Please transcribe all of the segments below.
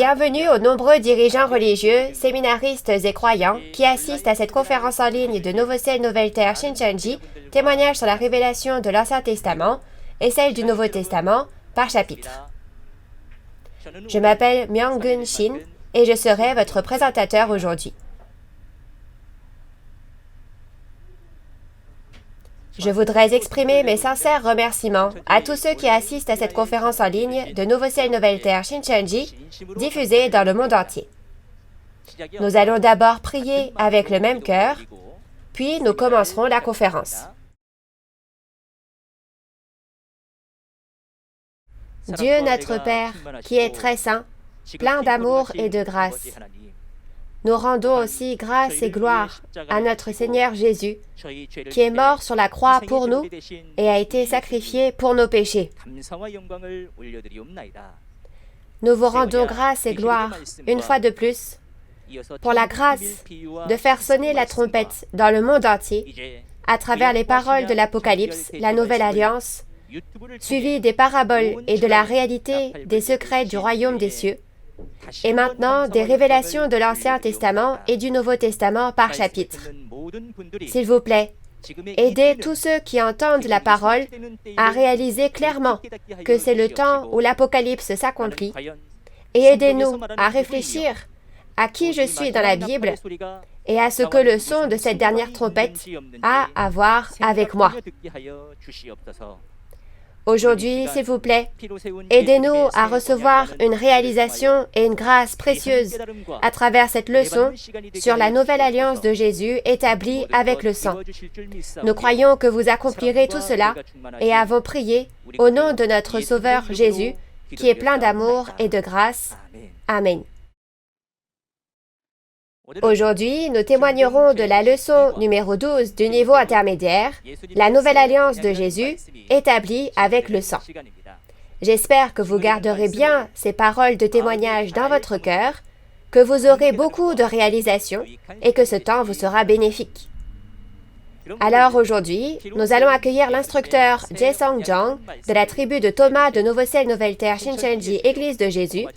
Bienvenue aux nombreux dirigeants religieux, séminaristes et croyants qui assistent à cette conférence en ligne de Nouveau Ciel, Nouvelle Terre Shincheonji, témoignage sur la révélation de l'Ancien Testament et celle du Nouveau Testament par chapitre. Je m'appelle Myung-gun Shin et je serai votre présentateur aujourd'hui. Je voudrais exprimer mes sincères remerciements à tous ceux qui assistent à cette conférence en ligne de Nouveau Ciel, Nouvelle Terre Shincheonji, diffusée dans le monde entier. Nous allons d'abord prier avec le même cœur, puis nous commencerons la conférence. Dieu notre Père, qui est très saint, plein d'amour et de grâce, nous rendons aussi grâce et gloire à notre Seigneur Jésus, qui est mort sur la croix pour nous et a été sacrifié pour nos péchés. Nous vous rendons grâce et gloire, une fois de plus, pour la grâce de faire sonner la trompette dans le monde entier, à travers les paroles de l'Apocalypse, la Nouvelle Alliance, suivies des paraboles et de la réalité des secrets du royaume des cieux, et maintenant des révélations de l'Ancien Testament et du Nouveau Testament par chapitre. S'il vous plaît, aidez tous ceux qui entendent la parole à réaliser clairement que c'est le temps où l'Apocalypse s'accomplit, et aidez-nous à réfléchir à qui je suis dans la Bible et à ce que le son de cette dernière trompette a à voir avec moi. Aujourd'hui, s'il vous plaît, aidez-nous à recevoir une réalisation et une grâce précieuse à travers cette leçon sur la nouvelle alliance de Jésus établie avec le sang. Nous croyons que vous accomplirez tout cela et avons prié au nom de notre Sauveur Jésus, qui est plein d'amour et de grâce. Amen. Aujourd'hui, nous témoignerons de la leçon numéro 12 du niveau intermédiaire, la nouvelle alliance de Jésus, établie avec le sang. J'espère que vous garderez bien ces paroles de témoignage dans votre cœur, que vous aurez beaucoup de réalisations et que ce temps vous sera bénéfique. Alors aujourd'hui, nous allons accueillir l'instructeur Jae-sung Jung de la tribu de Thomas de Nouveau Ciel, Nouvelle Terre Shincheonji, Église de Jésus,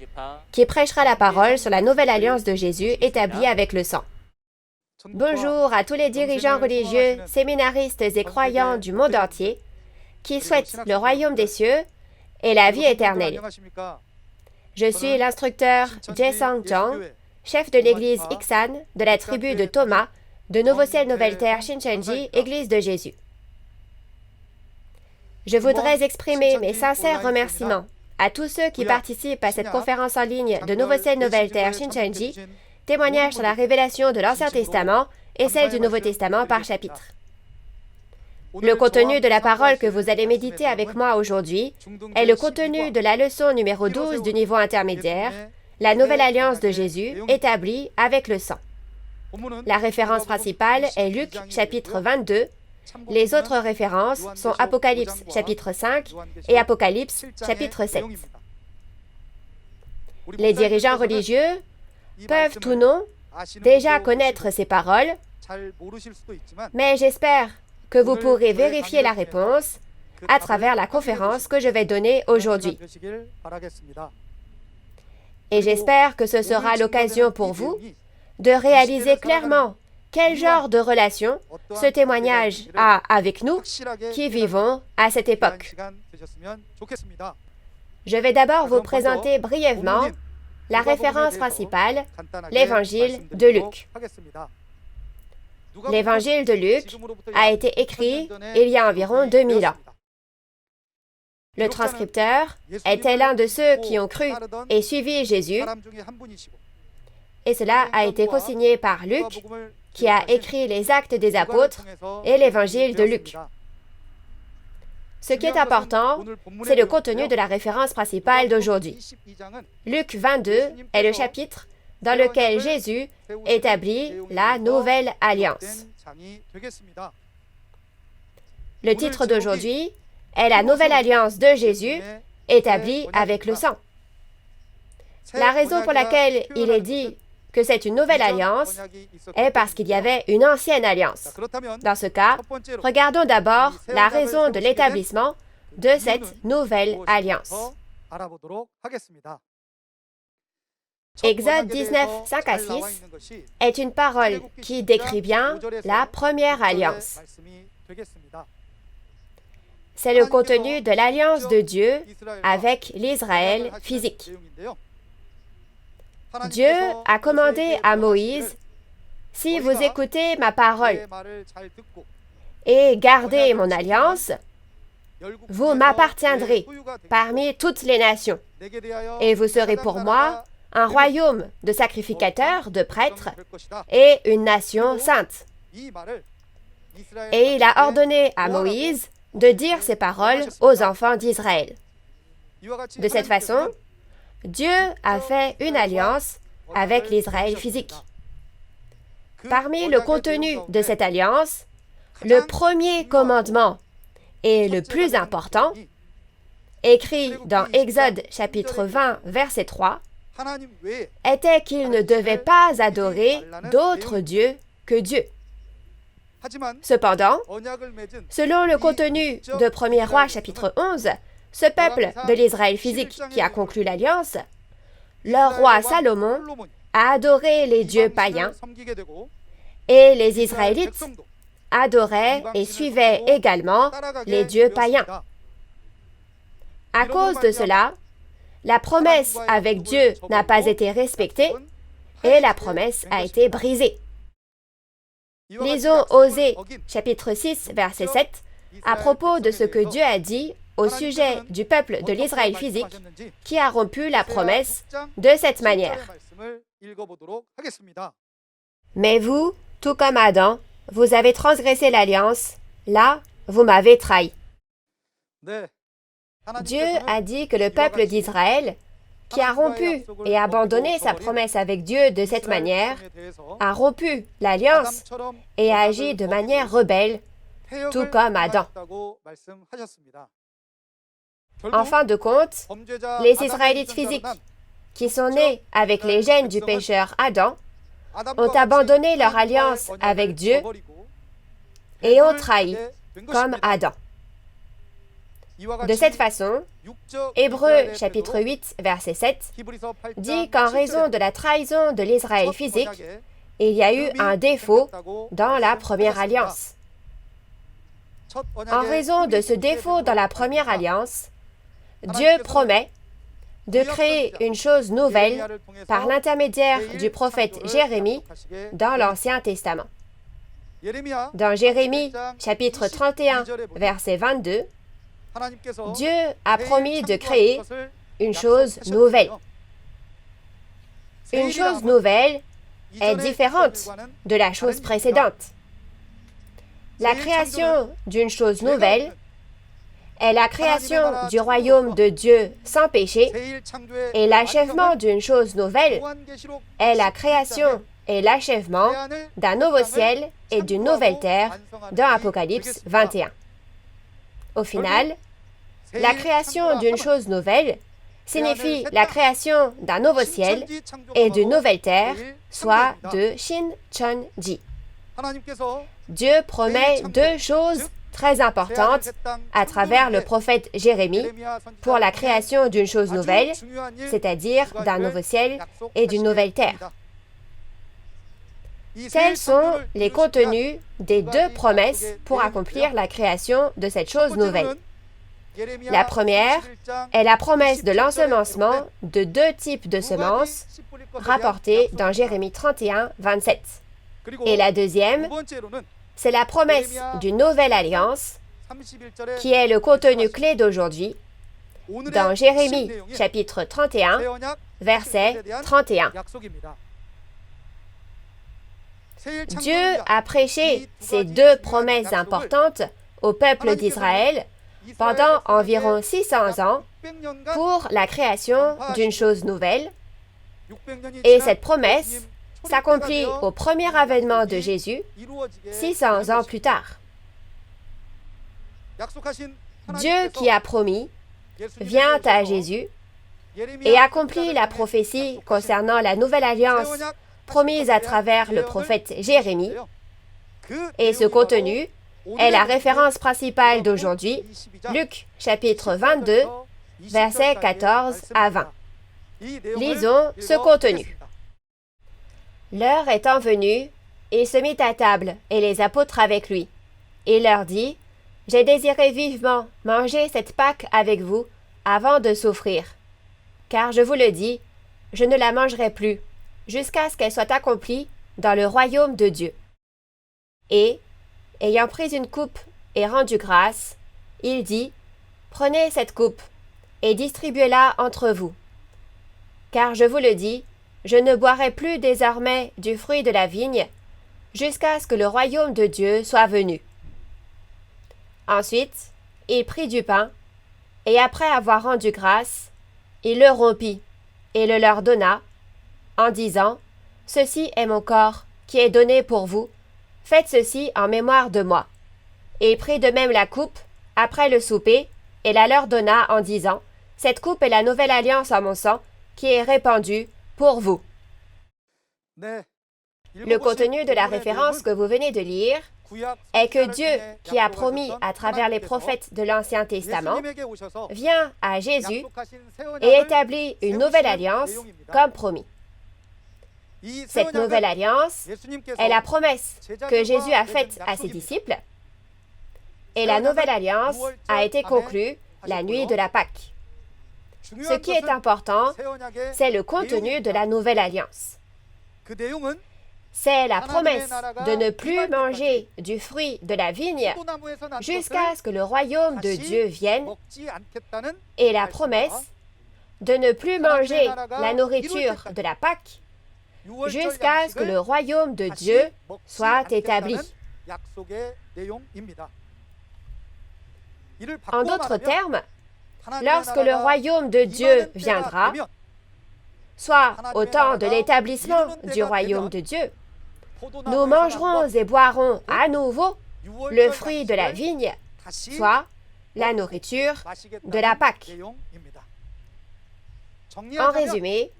qui prêchera la parole sur la nouvelle alliance de Jésus établie avec le sang. Bonjour à tous les dirigeants religieux, séminaristes et croyants du monde entier qui souhaitent le royaume des cieux et la vie éternelle. Je suis l'instructeur Jae-sung Jung, chef de l'église Iksan de la tribu de Thomas de Nouveau Ciel, Nouvelle Terre Shincheonji, Église de Jésus. Je voudrais exprimer mes sincères remerciements à tous ceux qui participent à cette conférence en ligne de Nouveau Ciel, Nouvelle Terre Shincheonji, témoignage sur la révélation de l'Ancien Testament et celle du Nouveau Testament par chapitre. Le contenu de la parole que vous allez méditer avec moi aujourd'hui est le contenu de la leçon numéro 12 du niveau intermédiaire, la nouvelle alliance de Jésus établie avec le sang. La référence principale est Luc chapitre 22. Les autres références sont Apocalypse chapitre 5 et Apocalypse chapitre 7. Les dirigeants religieux peuvent ou non déjà connaître ces paroles, mais j'espère que vous pourrez vérifier la réponse à travers la conférence que je vais donner aujourd'hui. Et j'espère que ce sera l'occasion pour vous de réaliser clairement quel genre de relation ce témoignage a avec nous qui vivons à cette époque. Je vais d'abord vous présenter brièvement la référence principale, l'Évangile de Luc. L'Évangile de Luc a été écrit il y a environ 2000 ans. Le transcripteur était l'un de ceux qui ont cru et suivi Jésus, et cela a été consigné par Luc, qui a écrit les Actes des Apôtres et l'Évangile de Luc. Ce qui est important, c'est le contenu de la référence principale d'aujourd'hui. Luc 22 est le chapitre dans lequel Jésus établit la nouvelle alliance. Le titre d'aujourd'hui est la nouvelle alliance de Jésus établie avec le sang. La raison pour laquelle il est dit que c'est une nouvelle alliance est parce qu'il y avait une ancienne alliance. Dans ce cas, regardons d'abord la raison de l'établissement de cette nouvelle alliance. Exode 19, 5 à 6 est une parole qui décrit bien la première alliance. C'est le contenu de l'alliance de Dieu avec l'Israël physique. Dieu a commandé à Moïse, « Si vous écoutez ma parole et gardez mon alliance, vous m'appartiendrez parmi toutes les nations, et vous serez pour moi un royaume de sacrificateurs, de prêtres, et une nation sainte. » Et il a ordonné à Moïse de dire ces paroles aux enfants d'Israël. De cette façon, Dieu a fait une alliance avec l'Israël physique. Parmi le contenu de cette alliance, le premier commandement et le plus important, écrit dans Exode chapitre 20, verset 3, était qu'il ne devait pas adorer d'autres dieux que Dieu. Cependant, selon le contenu de 1er Roi chapitre 11, ce peuple de l'Israël physique qui a conclu l'alliance, leur roi Salomon a adoré les dieux païens et les Israélites adoraient et suivaient également les dieux païens. À cause de cela, la promesse avec Dieu n'a pas été respectée et la promesse a été brisée. Lisons Osée, chapitre 6, verset 7, à propos de ce que Dieu a dit au sujet du peuple de l'Israël physique qui a rompu la promesse de cette manière. « Mais vous, tout comme Adam, vous avez transgressé l'alliance, là, vous m'avez trahi. » Dieu a dit que le peuple d'Israël, qui a rompu et abandonné sa promesse avec Dieu de cette manière, a rompu l'alliance et a agi de manière rebelle, tout comme Adam. En fin de compte, les Israélites physiques, qui sont nés avec les gènes du pécheur Adam, ont abandonné leur alliance avec Dieu et ont trahi, comme Adam. De cette façon, Hébreux chapitre 8, verset 7, dit qu'en raison de la trahison de l'Israël physique, il y a eu un défaut dans la première alliance. En raison de ce défaut dans la première alliance, Dieu promet de créer une chose nouvelle par l'intermédiaire du prophète Jérémie dans l'Ancien Testament. Dans Jérémie chapitre 31, verset 22, Dieu a promis de créer une chose nouvelle. Une chose nouvelle est différente de la chose précédente. La création d'une chose nouvelle est la création du royaume de Dieu sans péché, et l'achèvement d'une chose nouvelle est la création et l'achèvement d'un nouveau ciel et d'une nouvelle terre dans Apocalypse 21. Au final, la création d'une chose nouvelle signifie la création d'un nouveau ciel et d'une nouvelle terre, soit de Shin-Chon-Ji. Dieu promet deux choses très importantes à travers le prophète Jérémie pour la création d'une chose nouvelle, c'est-à-dire d'un nouveau ciel et d'une nouvelle terre. Tels sont les contenus des deux promesses pour accomplir la création de cette chose nouvelle. La première est la promesse de l'ensemencement de deux types de semences rapportées dans Jérémie 31, 27. Et la deuxième, c'est la promesse d'une nouvelle alliance qui est le contenu clé d'aujourd'hui dans Jérémie chapitre 31, verset 31. Dieu a prêché ces deux promesses importantes au peuple d'Israël pendant environ 600 ans pour la création d'une chose nouvelle, et cette promesse s'accomplit au premier avènement de Jésus, 600 ans plus tard. Dieu qui a promis vient à Jésus et accomplit la prophétie concernant la nouvelle alliance promise à travers le prophète Jérémie, et ce contenu est la référence principale d'aujourd'hui, Luc chapitre 22, versets 14 à 20. Lisons ce contenu. L'heure étant venue, il se mit à table, et les apôtres avec lui. Il leur dit, « J'ai désiré vivement manger cette Pâque avec vous avant de souffrir. Car je vous le dis, je ne la mangerai plus, jusqu'à ce qu'elle soit accomplie dans le royaume de Dieu. » Et, ayant pris une coupe et rendu grâce, il dit, « Prenez cette coupe, et distribuez-la entre vous. Car je vous le dis, je ne boirai plus désormais du fruit de la vigne, jusqu'à ce que le royaume de Dieu soit venu. » Ensuite, il prit du pain, et après avoir rendu grâce, il le rompit, et le leur donna, en disant, « Ceci est mon corps, qui est donné pour vous, faites ceci en mémoire de moi. » Et il prit de même la coupe, après le souper, et la leur donna en disant, « Cette coupe est la nouvelle alliance en mon sang, qui est répandue pour vous. » Le contenu de la référence que vous venez de lire est que Dieu, qui a promis à travers les prophètes de l'Ancien Testament, vient à Jésus et établit une nouvelle alliance comme promis. Cette nouvelle alliance est la promesse que Jésus a faite à ses disciples, et la nouvelle alliance a été conclue la nuit de la Pâque. Ce qui est important, c'est le contenu de la nouvelle alliance. C'est la promesse de ne plus manger du fruit de la vigne jusqu'à ce que le royaume de Dieu vienne, et la promesse de ne plus manger la nourriture de la Pâque jusqu'à ce que le royaume de Dieu soit établi. En d'autres termes, lorsque le royaume de Dieu viendra, soit au temps de l'établissement du royaume de Dieu, nous mangerons et boirons à nouveau le fruit de la vigne, soit la nourriture de la Pâque. En résumé,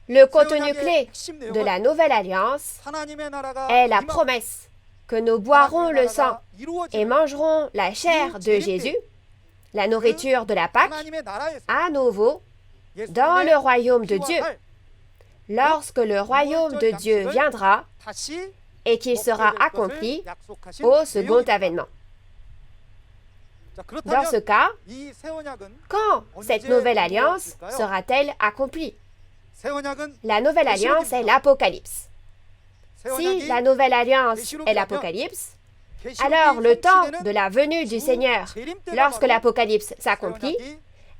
le contenu clé de la nouvelle alliance est la promesse que nous boirons le sang et mangerons la chair de Jésus, la nourriture de la Pâque, à nouveau dans le royaume de Dieu, lorsque le royaume de Dieu viendra et qu'il sera accompli au second avènement. Dans ce cas, quand cette nouvelle alliance sera-t-elle accomplie? La nouvelle alliance est l'Apocalypse. Si la nouvelle alliance est l'Apocalypse, alors le temps de la venue du Seigneur, lorsque l'Apocalypse s'accomplit,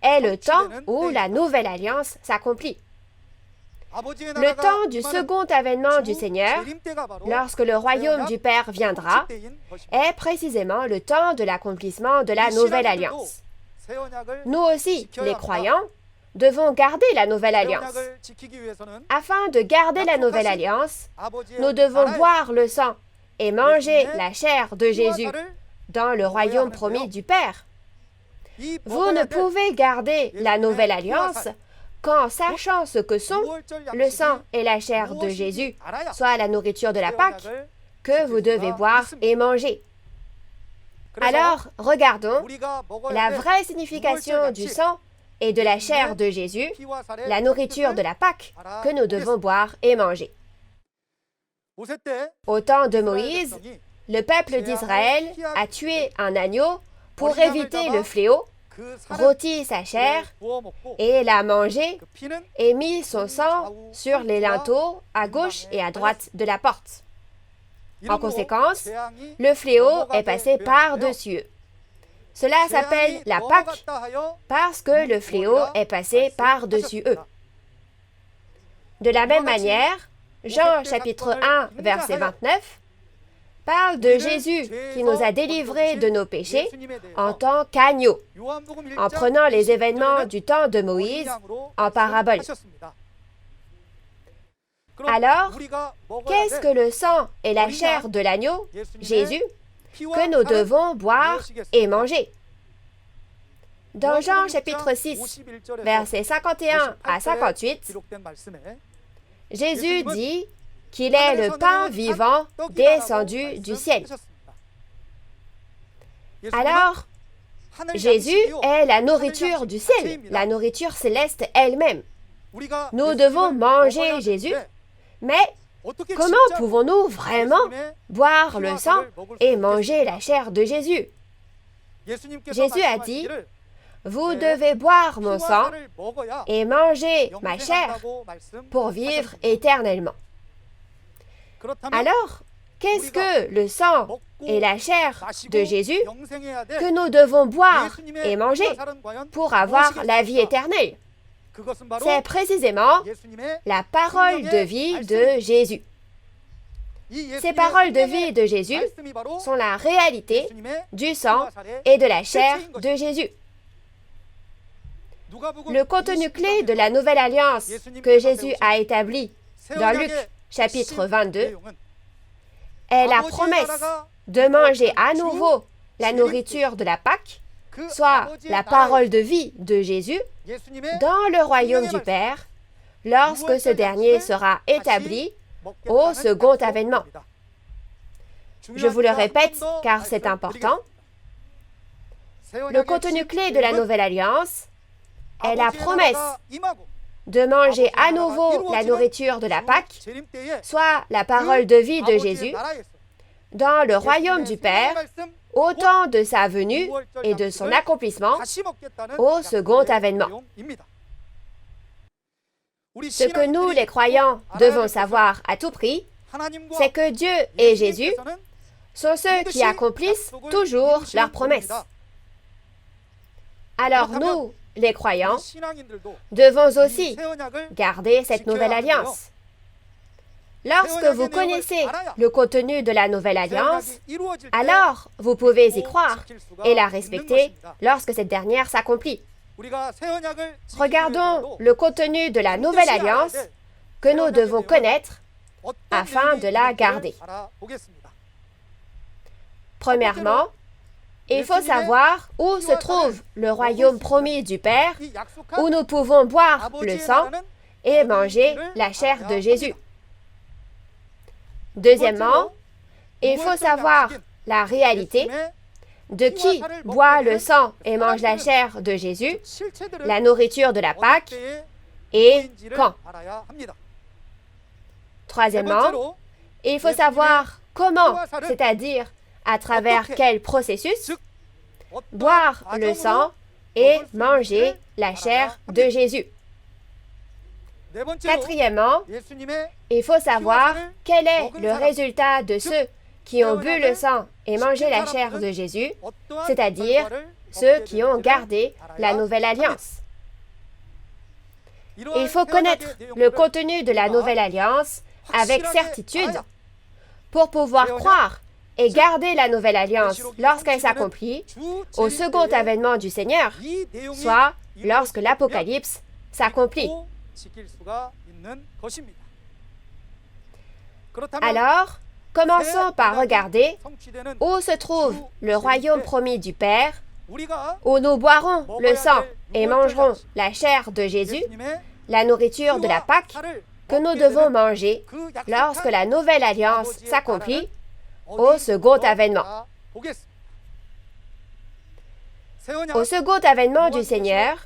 est le temps où la nouvelle alliance s'accomplit. Le temps du second avènement du Seigneur, lorsque le royaume du Père viendra, est précisément le temps de l'accomplissement de la nouvelle alliance. Nous aussi, les croyants, devons garder la nouvelle alliance. Afin de garder la nouvelle alliance, nous devons boire le sang et manger la chair de Jésus dans le royaume promis du Père. Vous ne pouvez garder la nouvelle alliance qu'en sachant ce que sont le sang et la chair de Jésus, soit la nourriture de la Pâque, que vous devez boire et manger. Alors, regardons la vraie signification du sang et de la chair de Jésus, la nourriture de la Pâque, que nous devons boire et manger. Au temps de Moïse, le peuple d'Israël a tué un agneau pour éviter le fléau, rôti sa chair et l'a mangé et mis son sang sur les linteaux à gauche et à droite de la porte. En conséquence, le fléau est passé par-dessus eux. Cela s'appelle la Pâque parce que le fléau est passé par-dessus eux. De la même manière, Jean chapitre 1, verset 29, parle de Jésus qui nous a délivrés de nos péchés en tant qu'agneau, en prenant les événements du temps de Moïse en parabole. Alors, qu'est-ce que le sang et la chair de l'agneau, Jésus, que nous devons boire et manger? Dans Jean chapitre 6, versets 51 à 58, Jésus dit qu'il est le pain vivant descendu du ciel. Alors, Jésus est la nourriture du ciel, la nourriture céleste elle-même. Nous devons manger Jésus, mais comment pouvons-nous vraiment boire le sang et manger la chair de Jésus? Jésus a dit, « Vous devez boire mon sang et manger ma chair pour vivre éternellement. » Alors, qu'est-ce que le sang et la chair de Jésus que nous devons boire et manger pour avoir la vie éternelle? C'est précisément la parole de vie de Jésus. Ces paroles de vie de Jésus sont la réalité du sang et de la chair de Jésus. Le contenu clé de la nouvelle alliance que Jésus a établie dans Luc chapitre 22 est la promesse de manger à nouveau la nourriture de la Pâque, soit la parole de vie de Jésus, dans le royaume du Père, lorsque ce dernier sera établi au second avènement. Je vous le répète car c'est important. Le contenu clé de la nouvelle alliance est la promesse de manger à nouveau la nourriture de la Pâque, soit la parole de vie de Jésus, dans le royaume du Père, au temps de sa venue et de son accomplissement au second avènement. Ce que nous, les croyants, devons savoir à tout prix, c'est que Dieu et Jésus sont ceux qui accomplissent toujours leurs promesses. Alors nous, les croyants, devons aussi garder cette nouvelle alliance. Lorsque vous connaissez le contenu de la nouvelle alliance, alors vous pouvez y croire et la respecter lorsque cette dernière s'accomplit. Regardons le contenu de la nouvelle alliance que nous devons connaître afin de la garder. Premièrement, il faut savoir où se trouve le royaume promis du Père, où nous pouvons boire le sang et manger la chair de Jésus. Deuxièmement, il faut savoir la réalité de qui boit le sang et mange la chair de Jésus, la nourriture de la Pâque, et quand. Troisièmement, il faut savoir comment, c'est-à-dire à travers quel processus, boire le sang et manger la chair de Jésus. Quatrièmement, il faut savoir quel est le résultat de ceux qui ont bu le sang et mangé la chair de Jésus, c'est-à-dire ceux qui ont gardé la nouvelle alliance. Il faut connaître le contenu de la nouvelle alliance avec certitude pour pouvoir croire et garder la nouvelle alliance lorsqu'elle s'accomplit au second avènement du Seigneur, soit lorsque l'Apocalypse s'accomplit. Alors, commençons par regarder où se trouve le royaume promis du Père, où nous boirons le sang et mangerons la chair de Jésus, la nourriture de la Pâque, que nous devons manger lorsque la nouvelle alliance s'accomplit au second avènement. Au second avènement du Seigneur,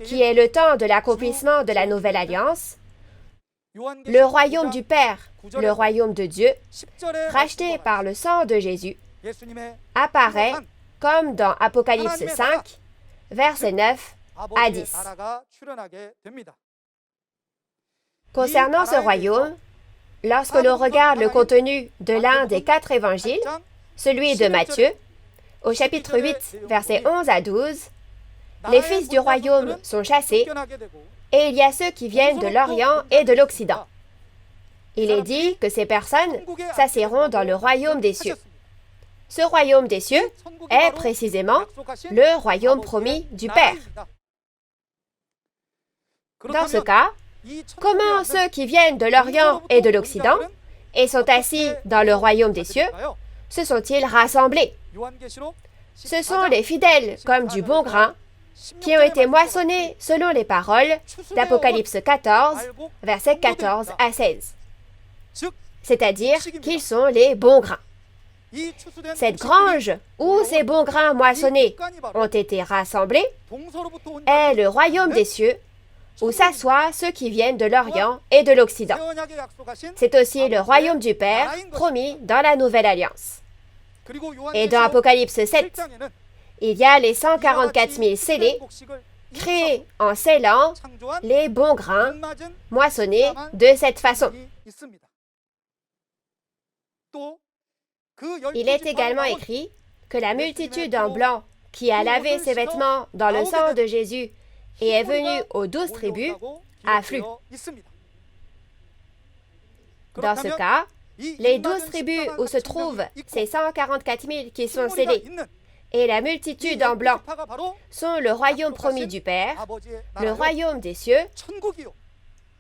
qui est le temps de l'accomplissement de la nouvelle alliance, le royaume du Père, le royaume de Dieu, racheté par le sang de Jésus, apparaît comme dans Apocalypse 5, versets 9 à 10. Concernant ce royaume, lorsque l'on regarde le contenu de l'un des 4 évangiles, celui de Matthieu, au chapitre 8, versets 11 à 12, les fils du royaume sont chassés et il y a ceux qui viennent de l'Orient et de l'Occident. Il est dit que ces personnes s'assiéront dans le royaume des cieux. Ce royaume des cieux est précisément le royaume promis du Père. Dans ce cas, comment ceux qui viennent de l'Orient et de l'Occident et sont assis dans le royaume des cieux se sont-ils rassemblés? Ce sont les fidèles comme du bon grain qui ont été moissonnés selon les paroles d'Apocalypse 14, versets 14 à 16. C'est-à-dire qu'ils sont les bons grains. Cette grange où ces bons grains moissonnés ont été rassemblés est le royaume des cieux, où s'assoient ceux qui viennent de l'Orient et de l'Occident. C'est aussi le royaume du Père promis dans la Nouvelle Alliance. Et dans Apocalypse 7, il y a les 144 000 scellés, créés en scellant les bons grains moissonnés de cette façon. Il est également écrit que la multitude en blanc qui a lavé ses vêtements dans le sang de Jésus et est venue aux 12 tribus afflue. Dans ce cas, les 12 tribus où se trouvent ces 144 000 qui sont scellés et la multitude en blanc sont le royaume promis du Père, le royaume des cieux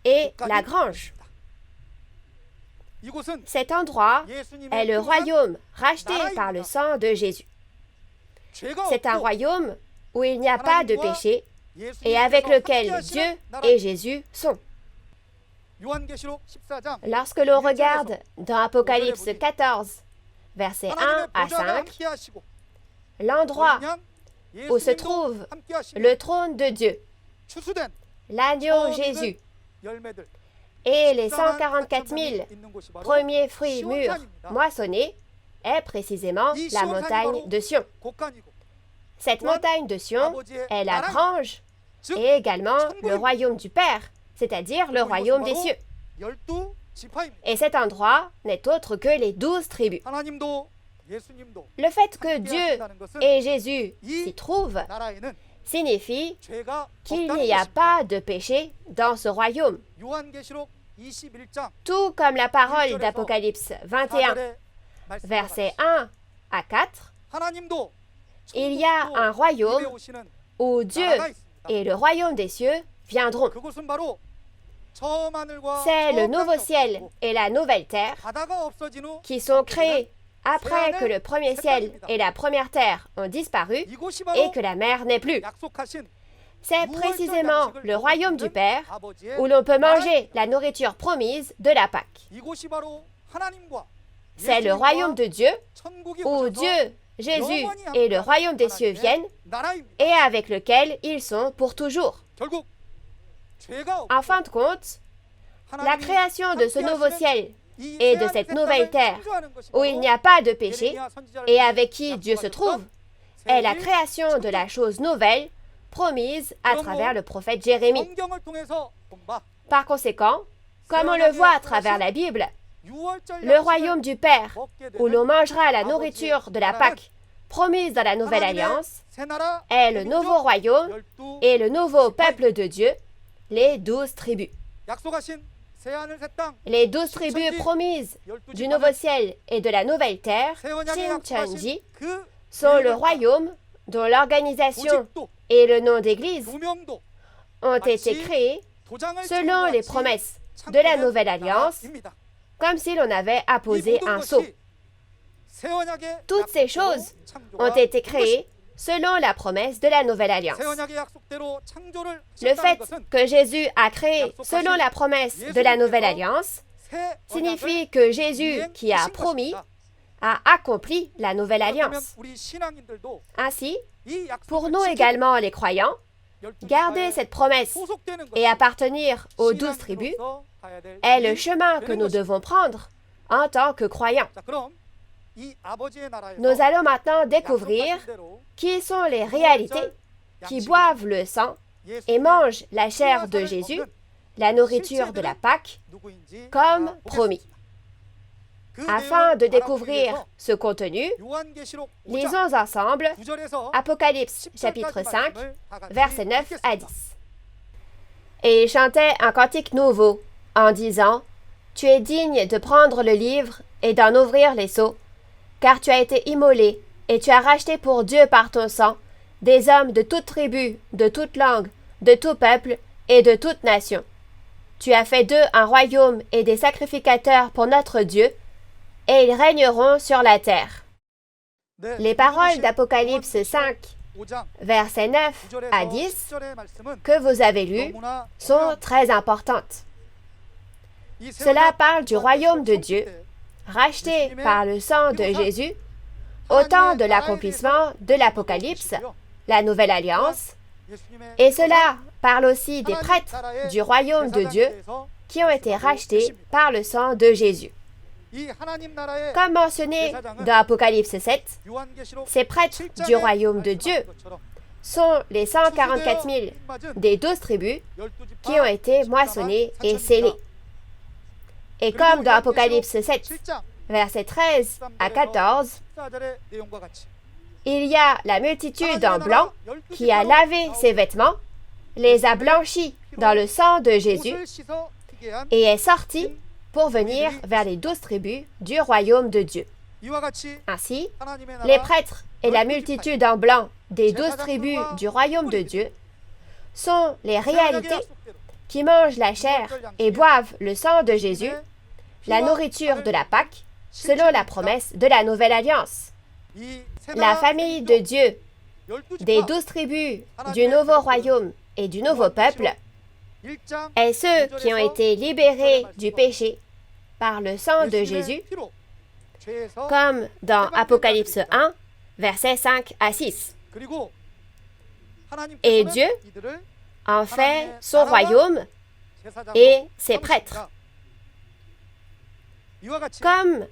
et la grange. Cet endroit est le royaume racheté par le sang de Jésus. C'est un royaume où il n'y a pas de péché et avec lequel Dieu et Jésus sont. Lorsque l'on regarde dans Apocalypse 14, versets 1 à 5, l'endroit où se trouve le trône de Dieu, l'agneau Jésus et les 144 000 premiers fruits mûrs moissonnés est précisément la montagne de Sion. Cette montagne de Sion est la grange et également le royaume du Père, c'est-à-dire le royaume des cieux. Et cet endroit n'est autre que les 12 tribus. Le fait que Dieu et Jésus s'y trouvent signifie qu'il n'y a pas de péché dans ce royaume. Tout comme la parole d'Apocalypse 21, versets 1 à 4, il y a un royaume où Dieu et le royaume des cieux viendront. C'est le nouveau ciel et la nouvelle terre qui sont créés après que le premier ciel et la première terre ont disparu et que la mer n'est plus. C'est précisément le royaume du Père où l'on peut manger la nourriture promise de la Pâque. C'est le royaume de Dieu où Dieu, Jésus et le royaume des cieux viennent et avec lequel ils sont pour toujours. En fin de compte, la création de ce nouveau ciel et de cette nouvelle terre où il n'y a pas de péché et avec qui Dieu se trouve est la création de la chose nouvelle promise à travers le prophète Jérémie. Par conséquent, comme on le voit à travers la Bible, le royaume du Père, où l'on mangera la nourriture de la Pâque promise dans la Nouvelle Alliance, est le nouveau royaume et le nouveau peuple de Dieu, les 12 tribus. Les 12 tribus promises du nouveau ciel et de la nouvelle terre, Shincheonji, sont le royaume dont l'organisation et le nom d'église ont été créés selon les promesses de la Nouvelle Alliance, comme si l'on avait apposé un sceau. Toutes ces choses ont été créées selon la promesse de la Nouvelle Alliance. Le fait que Jésus a créé selon la promesse de la Nouvelle Alliance signifie que Jésus, qui a promis, a accompli la Nouvelle Alliance. Ainsi, pour nous également les croyants, garder cette promesse et appartenir aux 12 tribus est le chemin que nous devons prendre en tant que croyants. Nous allons maintenant découvrir qui sont les réalités qui boivent le sang et mangent la chair de Jésus, la nourriture de la Pâque, comme promis. Afin de découvrir ce contenu, lisons ensemble Apocalypse chapitre 5, versets 9 à 10. Et il chantait un cantique nouveau, en disant « Tu es digne de prendre le livre et d'en ouvrir les sceaux, car tu as été immolé, et tu as racheté pour Dieu par ton sang des hommes de toute tribu, de toute langue, de tout peuple et de toute nation. Tu as fait d'eux un royaume et des sacrificateurs pour notre Dieu, et ils régneront sur la terre. » Les paroles d'Apocalypse 5, versets 9 à 10, que vous avez lues, sont très importantes. Cela parle du royaume de Dieu, racheté par le sang de Jésus, au temps de l'accomplissement de l'Apocalypse, la Nouvelle Alliance Et cela parle aussi des prêtres du royaume de Dieu qui ont été rachetés par le sang de Jésus. Comme mentionné dans Apocalypse 7, ces prêtres du royaume de Dieu sont les 144 000 des 12 tribus qui ont été moissonnés et scellés. Et comme dans Apocalypse 7, versets 13 à 14, il y a la multitude en blanc qui a lavé ses vêtements, les a blanchis dans le sang de Jésus et est sorti pour venir vers les 12 tribus du royaume de Dieu. Ainsi, les prêtres et la multitude en blanc des 12 tribus du royaume de Dieu sont les réalités qui mangent la chair et boivent le sang de Jésus, la nourriture de la Pâque, selon la promesse de la Nouvelle Alliance. La famille de Dieu, des 12 tribus du nouveau royaume et du nouveau peuple, est ceux qui ont été libérés du péché par le sang de Jésus, comme dans Apocalypse 1, versets 5 à 6. Et Dieu en fait son royaume et ses prêtres. Comme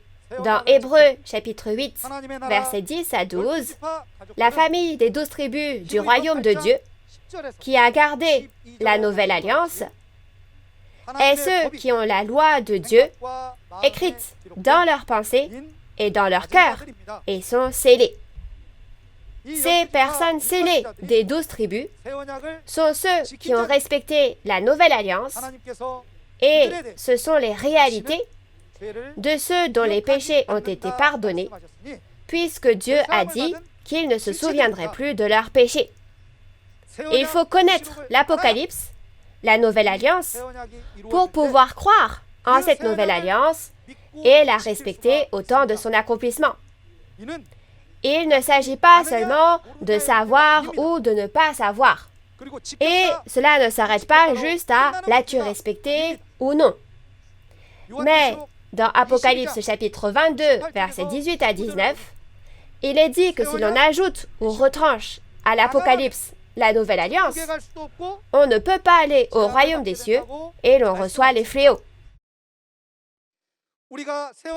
dans Hébreux chapitre 8, versets 10 à 12, la famille des 12 tribus du royaume de Dieu, qui a gardé la nouvelle alliance, est ceux qui ont la loi de Dieu écrite dans leurs pensées et dans leur cœur et sont scellés. Ces personnes scellées des 12 tribus sont ceux qui ont respecté la nouvelle alliance et ce sont les réalités de ceux dont les péchés ont été pardonnés, puisque Dieu a dit qu'il ne se souviendrait plus de leurs péchés. Il faut connaître l'Apocalypse, la nouvelle alliance, pour pouvoir croire en cette nouvelle alliance et la respecter au temps de son accomplissement. Il ne s'agit pas seulement de savoir ou de ne pas savoir. Et cela ne s'arrête pas juste à l'as-tu respecté ou non. Mais dans Apocalypse chapitre 22, versets 18 à 19, il est dit que si l'on ajoute ou retranche à l'Apocalypse la nouvelle alliance, on ne peut pas aller au royaume des cieux et l'on reçoit les fléaux.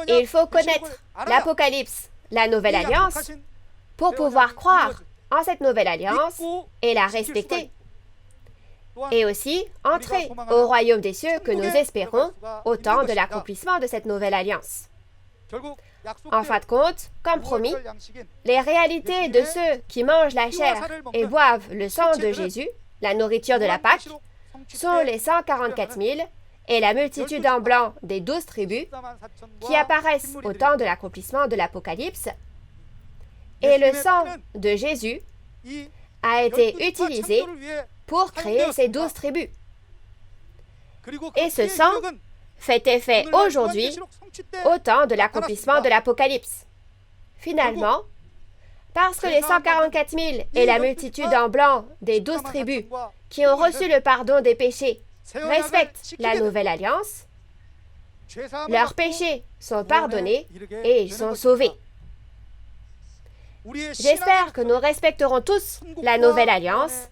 Il faut connaître l'Apocalypse, la nouvelle alliance, pour pouvoir croire en cette nouvelle alliance et la respecter. Et aussi entrer au royaume des cieux que nous espérons au temps de l'accomplissement de cette nouvelle alliance. En fin de compte, comme promis, les réalités de ceux qui mangent la chair et boivent le sang de Jésus, la nourriture de la Pâque, sont les 144 000 et la multitude en blanc des 12 tribus qui apparaissent au temps de l'accomplissement de l'Apocalypse. Et le sang de Jésus a été utilisé pour créer ces 12 tribus. Et ce sang fait effet aujourd'hui au temps de l'accomplissement de l'Apocalypse. Finalement, parce que les 144 000 et la multitude en blanc des 12 tribus qui ont reçu le pardon des péchés respectent la nouvelle alliance, leurs péchés sont pardonnés et ils sont sauvés. J'espère que nous respecterons tous la nouvelle alliance,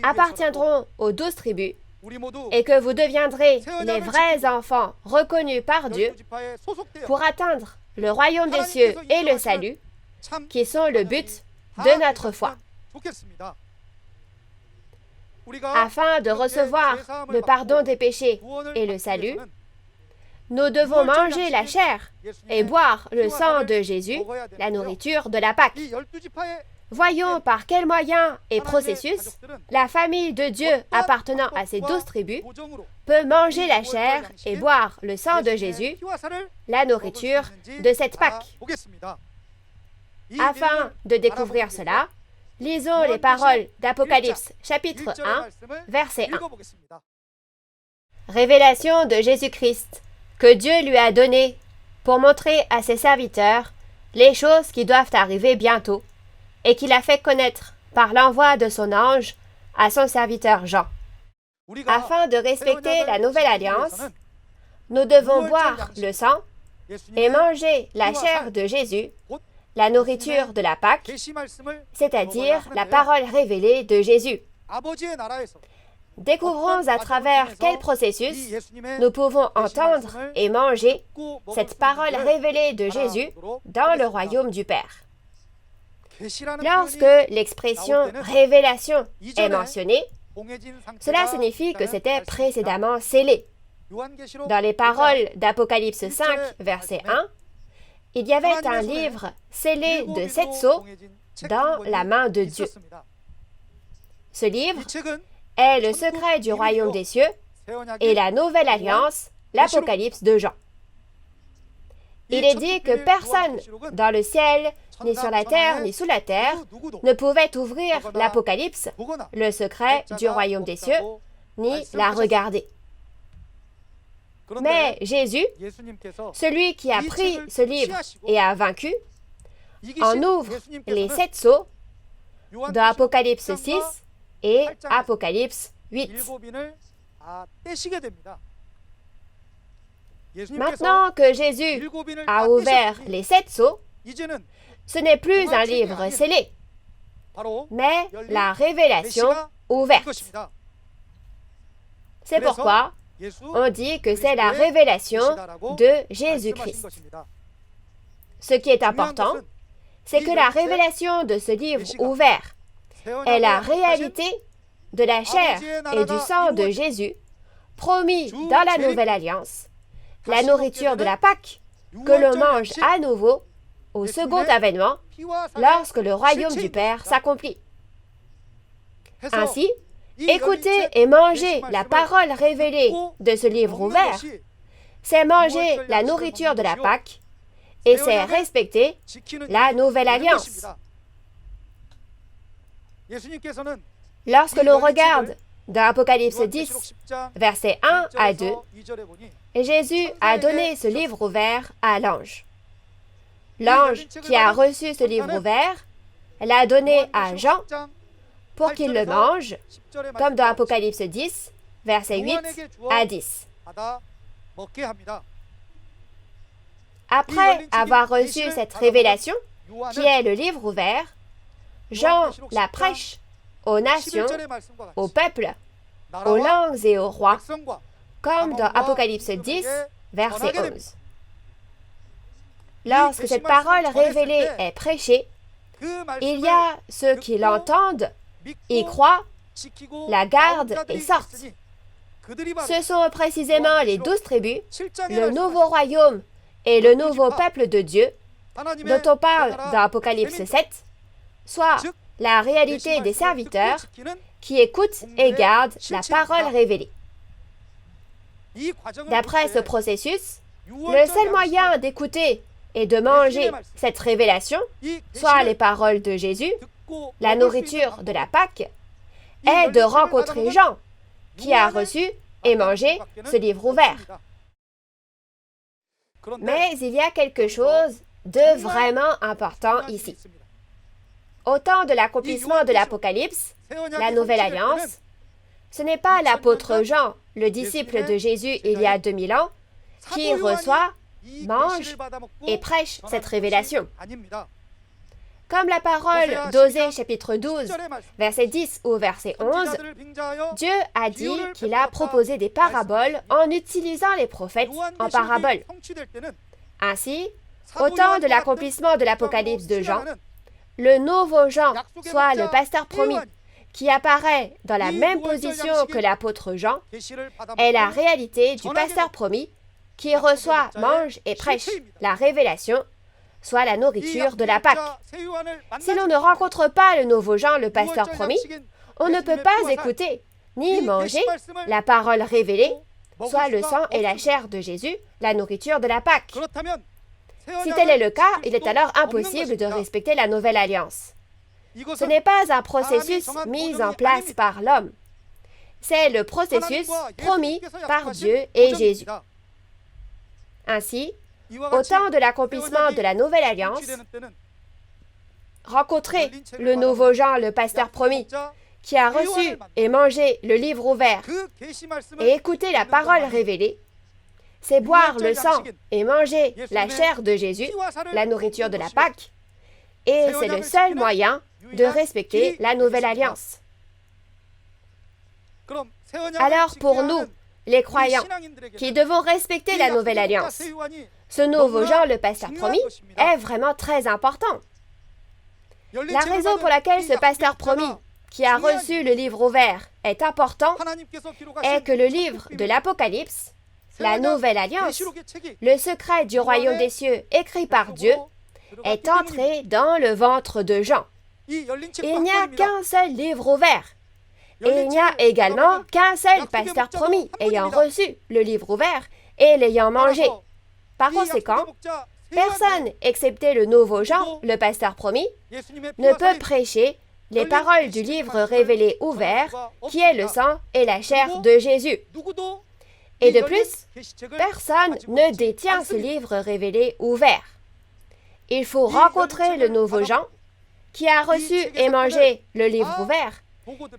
appartiendront aux 12 tribus, et que vous deviendrez les vrais enfants reconnus par Dieu pour atteindre le royaume des cieux et le salut, qui sont le but de notre foi. Afin de recevoir le pardon des péchés et le salut, nous devons manger la chair et boire le sang de Jésus, la nourriture de la Pâque. Voyons par quels moyens et processus la famille de Dieu appartenant à ces 12 tribus peut manger la chair et boire le sang de Jésus, la nourriture de cette Pâque. Afin de découvrir cela, lisons les paroles d'Apocalypse chapitre 1, verset 1. Révélation de Jésus-Christ que Dieu lui a donnée pour montrer à ses serviteurs les choses qui doivent arriver bientôt et qu'il a fait connaître par l'envoi de son ange à son serviteur Jean. Afin de respecter la nouvelle alliance, nous devons boire le sang et manger la chair de Jésus, la nourriture de la Pâque, c'est-à-dire la parole révélée de Jésus. Découvrons à travers quel processus nous pouvons entendre et manger cette parole révélée de Jésus dans le royaume du Père. Lorsque l'expression « révélation » est mentionnée, cela signifie que c'était précédemment scellé. Dans les paroles d'Apocalypse 5, verset 1, il y avait un livre scellé de 7 sceaux dans la main de Dieu. Ce livre est le secret du royaume des cieux et la nouvelle alliance, l'Apocalypse de Jean. Il est dit que personne dans le ciel, ni sur la terre, ni sous la terre, ne pouvait ouvrir l'Apocalypse, le secret du royaume des cieux, ni la regarder. Mais Jésus, celui qui a pris ce livre et a vaincu, en ouvre les 7 sceaux dans Apocalypse 6 et Apocalypse 8. Maintenant que Jésus a ouvert les 7 sceaux, ce n'est plus un livre scellé, mais la révélation ouverte. C'est pourquoi on dit que c'est la révélation de Jésus-Christ. Ce qui est important, c'est que la révélation de ce livre ouvert est la réalité de la chair et du sang de Jésus, promis dans la Nouvelle Alliance, la nourriture de la Pâque, que l'on mange à nouveau au second avènement, lorsque le royaume du Père s'accomplit. Ainsi, écouter et manger la parole révélée de ce livre ouvert, c'est manger la nourriture de la Pâque et c'est respecter la Nouvelle Alliance. Lorsque l'on regarde dans Apocalypse 10, versets 1 à 2, Jésus a donné ce livre ouvert à l'ange. L'ange qui a reçu ce livre ouvert l'a donné à Jean pour qu'il le mange, comme dans Apocalypse 10, versets 8 à 10. Après avoir reçu cette révélation, qui est le livre ouvert, Jean la prêche aux nations, aux peuples, aux langues et aux rois, comme dans Apocalypse 10, verset 11. Lorsque cette parole révélée est prêchée, il y a ceux qui l'entendent, y croient, la gardent et sortent. Ce sont précisément les 12 tribus, le nouveau royaume et le nouveau peuple de Dieu, dont on parle dans Apocalypse 7, soit la réalité des serviteurs qui écoutent et gardent la parole révélée. D'après ce processus, le seul moyen d'écouter et de manger cette révélation, soit les paroles de Jésus, la nourriture de la Pâque, est de rencontrer Jean, qui a reçu et mangé ce livre ouvert. Mais il y a quelque chose de vraiment important ici. Au temps de l'accomplissement de l'Apocalypse, la Nouvelle Alliance, ce n'est pas l'apôtre Jean, le disciple de Jésus il y a 2000 ans, qui reçoit, mange et prêche cette révélation. Comme la parole d'Osée chapitre 12, verset 10 ou verset 11, Dieu a dit qu'il a proposé des paraboles en utilisant les prophètes en paraboles. Ainsi, au temps de l'accomplissement de l'Apocalypse de Jean, le nouveau Jean, soit le pasteur promis, qui apparaît dans la même position que l'apôtre Jean, est la réalité du pasteur promis qui reçoit, mange et prêche la révélation, soit la nourriture de la Pâque. Si l'on ne rencontre pas le nouveau Jean, le pasteur promis, on ne peut pas écouter ni manger la parole révélée, soit le sang et la chair de Jésus, la nourriture de la Pâque. Si tel est le cas, il est alors impossible de respecter la Nouvelle Alliance. Ce n'est pas un processus mis en place par l'homme. C'est le processus promis par Dieu et Jésus. Ainsi, au temps de l'accomplissement de la Nouvelle Alliance, rencontrer le nouveau Jean, le pasteur promis, qui a reçu et mangé le livre ouvert, et écouter la parole révélée, c'est boire le sang et manger la chair de Jésus, la nourriture de la Pâque, et c'est le seul moyen de respecter la Nouvelle Alliance. Alors pour nous, les croyants, qui devons respecter la nouvelle alliance, ce nouveau Jean, le pasteur promis, est vraiment très important. La raison pour laquelle ce pasteur promis, qui a reçu le livre ouvert, est important, est que le livre de l'Apocalypse, la nouvelle alliance, le secret du royaume des cieux écrit par Dieu, est entré dans le ventre de Jean. Il n'y a qu'un seul livre ouvert. Et il n'y a également qu'un seul pasteur promis ayant reçu le livre ouvert et l'ayant mangé. Par conséquent, personne, excepté le nouveau Jean, le pasteur promis, ne peut prêcher les paroles du livre révélé ouvert, qui est le sang et la chair de Jésus. Et de plus, personne ne détient ce livre révélé ouvert. Il faut rencontrer le nouveau Jean, qui a reçu et mangé le livre ouvert,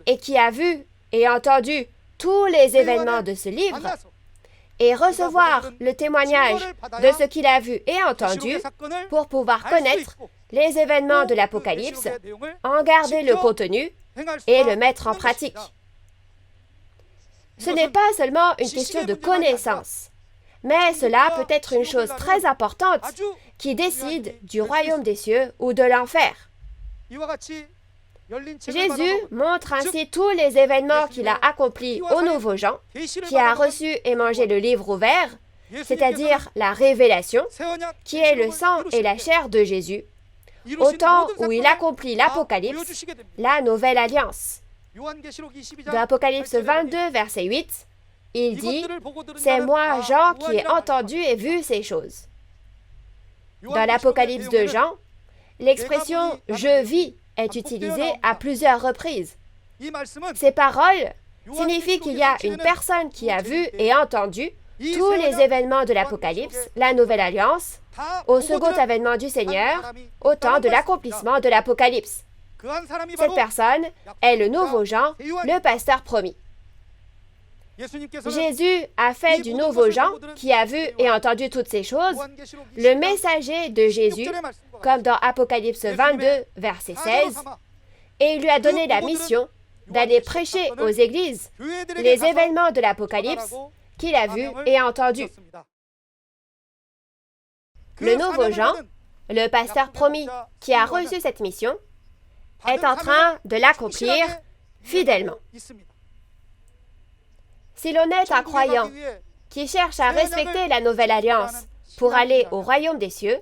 et qui a vu et entendu tous les événements de ce livre, et recevoir le témoignage de ce qu'il a vu et entendu pour pouvoir connaître les événements de l'Apocalypse, en garder le contenu et le mettre en pratique. Ce n'est pas seulement une question de connaissance, mais cela peut être une chose très importante qui décide du royaume des cieux ou de l'enfer. Jésus montre ainsi tous les événements qu'il a accomplis au nouveau Jean, qui a reçu et mangé le livre ouvert, c'est-à-dire la révélation, qui est le sang et la chair de Jésus, au temps où il accomplit l'Apocalypse, la nouvelle alliance. Dans Apocalypse 22, verset 8, il dit « C'est moi, Jean, qui ai entendu et vu ces choses. » Dans l'Apocalypse de Jean, l'expression « je vis » est utilisée à plusieurs reprises. Ces paroles signifient qu'il y a une personne qui a vu et entendu tous les événements de l'Apocalypse, la Nouvelle Alliance, au second avènement du Seigneur, au temps de l'accomplissement de l'Apocalypse. Cette personne est le nouveau Jean, le pasteur promis. Jésus a fait du nouveau Jean, qui a vu et entendu toutes ces choses, le messager de Jésus, comme dans Apocalypse 22, verset 16, et il lui a donné la mission d'aller prêcher aux églises les événements de l'Apocalypse qu'il a vus et entendus. Le nouveau Jean, le pasteur promis qui a reçu cette mission, est en train de l'accomplir fidèlement. Si l'on est un croyant qui cherche à respecter la nouvelle alliance pour aller au royaume des cieux,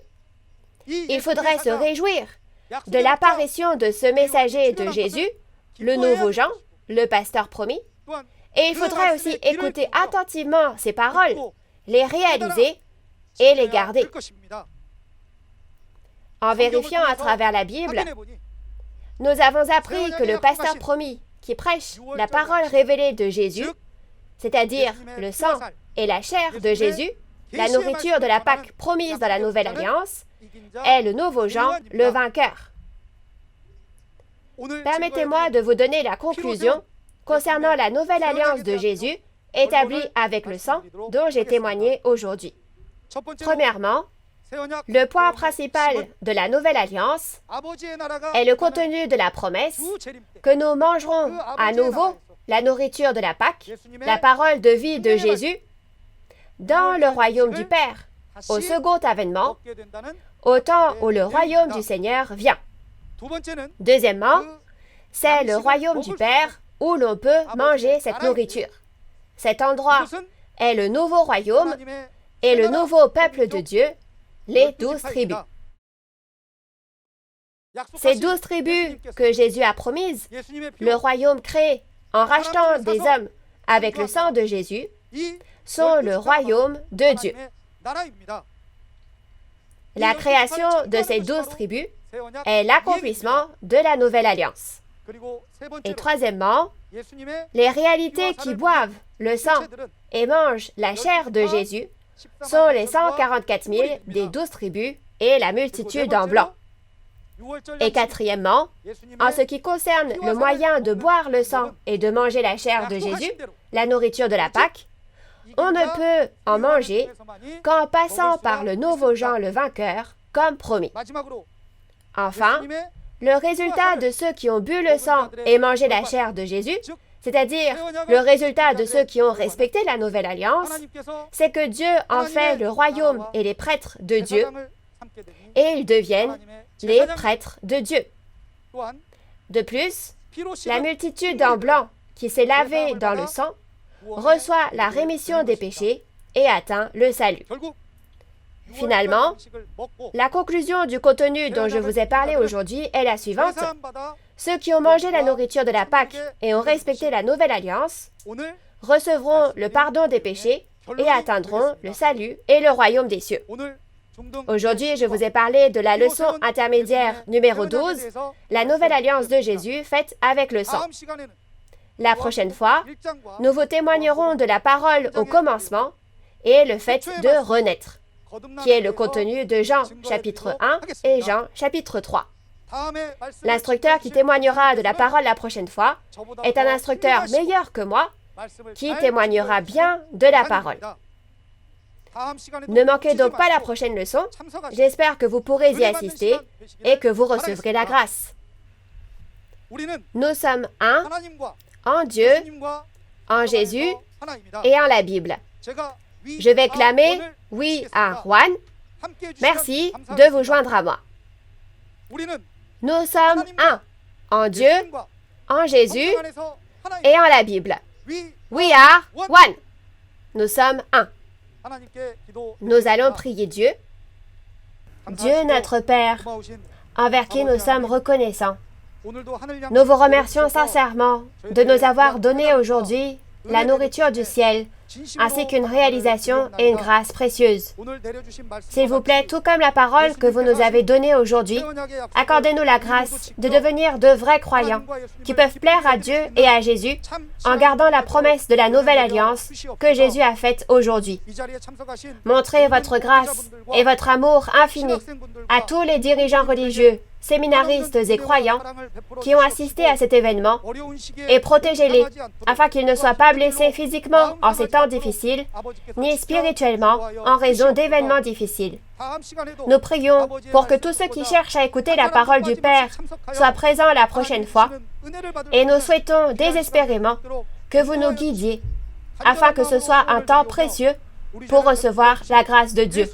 il faudrait se réjouir de l'apparition de ce messager de Jésus, le nouveau Jean, le pasteur promis, et il faudrait aussi écouter attentivement ces paroles, les réaliser et les garder. En vérifiant à travers la Bible, nous avons appris que le pasteur promis qui prêche la parole révélée de Jésus, c'est-à-dire le sang et la chair de Jésus, la nourriture de la Pâque promise dans la Nouvelle Alliance, est le nouveau Jean, le vainqueur. Permettez-moi de vous donner la conclusion concernant la Nouvelle Alliance de Jésus établie avec le sang dont j'ai témoigné aujourd'hui. Premièrement, le point principal de la Nouvelle Alliance est le contenu de la promesse que nous mangerons à nouveau la nourriture de la Pâque, la parole de vie de Jésus, dans le royaume du Père, au second avènement, au temps où le royaume du Seigneur vient. Deuxièmement, c'est le royaume du Père où l'on peut manger cette nourriture. Cet endroit est le nouveau royaume et le nouveau peuple de Dieu, les 12 tribus. Ces 12 tribus que Jésus a promises, le royaume créé en rachetant des hommes avec le sang de Jésus, sont le royaume de Dieu. La création de ces 12 tribus est l'accomplissement de la Nouvelle Alliance. Et troisièmement, les réalités qui boivent le sang et mangent la chair de Jésus sont les 144 000 des 12 tribus et la multitude en blanc. Et quatrièmement, en ce qui concerne le moyen de boire le sang et de manger la chair de Jésus, la nourriture de la Pâque, on ne peut en manger qu'en passant par le nouveau Jean le vainqueur, comme promis. Enfin, le résultat de ceux qui ont bu le sang et mangé la chair de Jésus, c'est-à-dire le résultat de ceux qui ont respecté la nouvelle alliance, c'est que Dieu en fait le royaume et les prêtres de Dieu, et ils deviennent les prêtres de Dieu. De plus, la multitude en blanc qui s'est lavée dans le sang reçoit la rémission des péchés et atteint le salut. Finalement, la conclusion du contenu dont je vous ai parlé aujourd'hui est la suivante. Ceux qui ont mangé la nourriture de la Pâque et ont respecté la nouvelle alliance recevront le pardon des péchés et atteindront le salut et le royaume des cieux. Aujourd'hui, je vous ai parlé de la leçon intermédiaire numéro 12, la nouvelle alliance de Jésus faite avec le sang. La prochaine fois, nous vous témoignerons de la parole au commencement et le fait de renaître, qui est le contenu de Jean chapitre 1 et Jean chapitre 3. L'instructeur qui témoignera de la parole la prochaine fois est un instructeur meilleur que moi, qui témoignera bien de la parole. Ne manquez donc pas la prochaine leçon. J'espère que vous pourrez y assister et que vous recevrez la grâce. Nous sommes un en Dieu, en Jésus et en la Bible. Je vais clamer « Oui » à Juan. Merci de vous joindre à moi. Nous sommes un en Dieu, en Jésus et en la Bible. We are one. Nous sommes un. Nous allons prier Dieu. Dieu notre Père, envers qui nous sommes reconnaissants. Nous vous remercions sincèrement de nous avoir donné aujourd'hui la nourriture du ciel, ainsi qu'une réalisation et une grâce précieuse. S'il vous plaît, tout comme la parole que vous nous avez donnée aujourd'hui, accordez-nous la grâce de devenir de vrais croyants qui peuvent plaire à Dieu et à Jésus en gardant la promesse de la nouvelle alliance que Jésus a faite aujourd'hui. Montrez votre grâce et votre amour infini à tous les dirigeants religieux, séminaristes et croyants qui ont assisté à cet événement et protégez-les afin qu'ils ne soient pas blessés physiquement en ces temps difficiles, ni spirituellement en raison d'événements difficiles. Nous prions pour que tous ceux qui cherchent à écouter la parole du Père soient présents la prochaine fois et nous souhaitons désespérément que vous nous guidiez afin que ce soit un temps précieux pour recevoir la grâce de Dieu.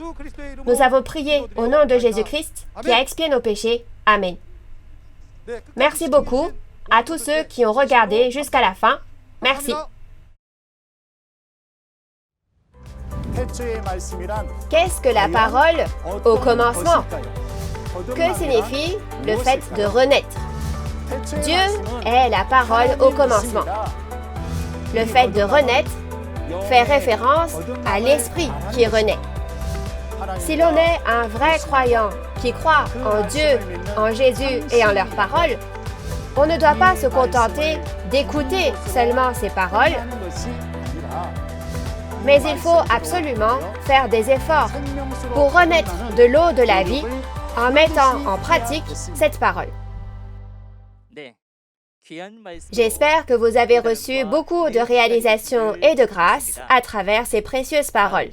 Nous avons prié au nom de Jésus-Christ qui a expié nos péchés. Amen. Merci beaucoup à tous ceux qui ont regardé jusqu'à la fin. Merci. Qu'est-ce que la parole au commencement? Que signifie le fait de renaître? Dieu est la parole au commencement. Le fait de renaître fait référence à l'Esprit qui renaît. Si l'on est un vrai croyant qui croit en Dieu, en Jésus et en leurs paroles, on ne doit pas se contenter d'écouter seulement ces paroles, mais il faut absolument faire des efforts pour renaître de l'eau de la vie en mettant en pratique cette parole. J'espère que vous avez reçu beaucoup de réalisations et de grâces à travers ces précieuses paroles.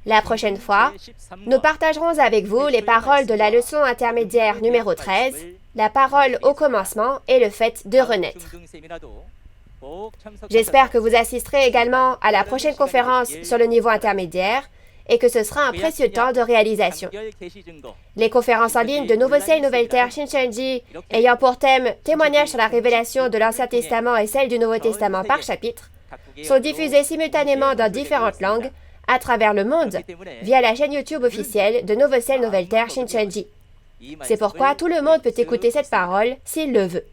La prochaine fois, nous partagerons avec vous les paroles de la leçon intermédiaire numéro 13, la parole au commencement et le fait de renaître. J'espère que vous assisterez également à la prochaine conférence sur le niveau intermédiaire et que ce sera un précieux temps de réalisation. Les conférences en ligne de Nouveau Ciel, Nouvelle Terre, Shincheonji, ayant pour thème « Témoignage sur la révélation de l'Ancien Testament et celle du Nouveau Testament par chapitre », sont diffusées simultanément dans différentes langues à travers le monde via la chaîne YouTube officielle de Nouveau Ciel, Nouvelle Terre, Shincheonji. C'est pourquoi tout le monde peut écouter cette parole s'il le veut.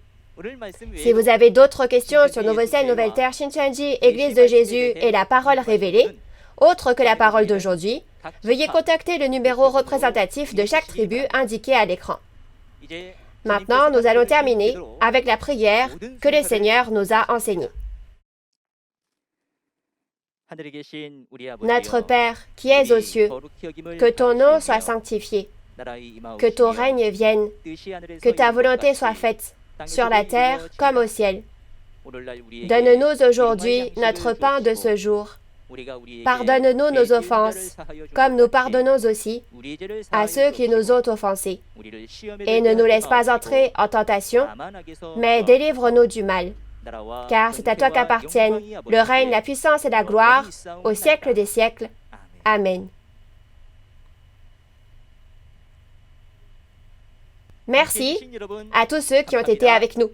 Si vous avez d'autres questions sur Nouveau Ciel, Nouvelle Terre, Shincheonji, Église de Jésus et la parole révélée, autre que la parole d'aujourd'hui, veuillez contacter le numéro représentatif de chaque tribu indiqué à l'écran. Maintenant, nous allons terminer avec la prière que le Seigneur nous a enseignée. Notre Père, qui es aux cieux, que ton nom soit sanctifié, que ton règne vienne, que ta volonté soit faite, sur la terre comme au ciel. Donne-nous aujourd'hui notre pain de ce jour. Pardonne-nous nos offenses, comme nous pardonnons aussi à ceux qui nous ont offensés. Et ne nous laisse pas entrer en tentation, mais délivre-nous du mal. car c'est à toi qu'appartiennent le règne, la puissance et la gloire au siècle des siècles. Amen. Merci à tous ceux qui ont été avec nous.